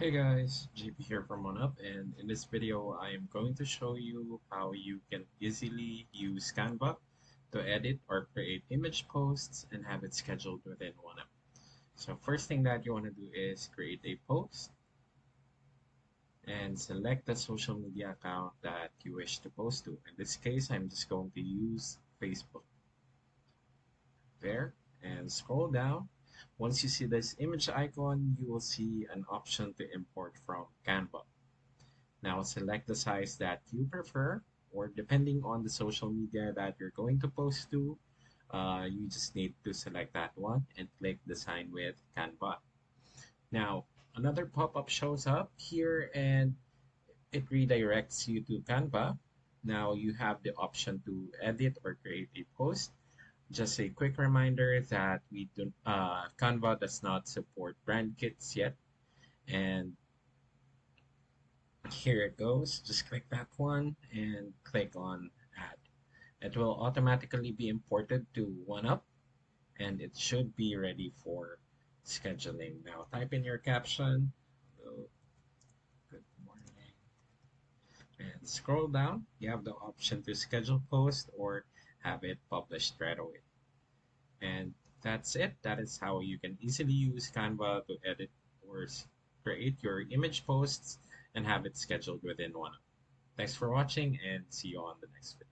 Hey guys, JP here from OneUp, and in this video I am going to show you how you can easily use Canva to edit or create image posts and have it scheduled within OneUp. So first thing that you want to do is create a post and select the social media account that you wish to post to. In this case, I'm just going to use Facebook. There, and scroll down. Once you see this image icon, you will see an option to import from Canva. Now select the size that you prefer, or depending on the social media that you're going to post to, you just need to select that one and click Design with Canva. Now, another pop-up shows up here and it redirects you to Canva. Now you have the option to edit or create a post. Just a quick reminder that Canva does not support brand kits yet, and here it goes. Just click that one and click on add. It will automatically be imported to OneUp and it should be ready for scheduling. Now type in your caption. Hello, good morning. And scroll down. You have the option to schedule post or have it published right away. And that's it. That is how you can easily use Canva to edit or create your image posts and have it scheduled within OneUp. Thanks for watching and see you on the next video.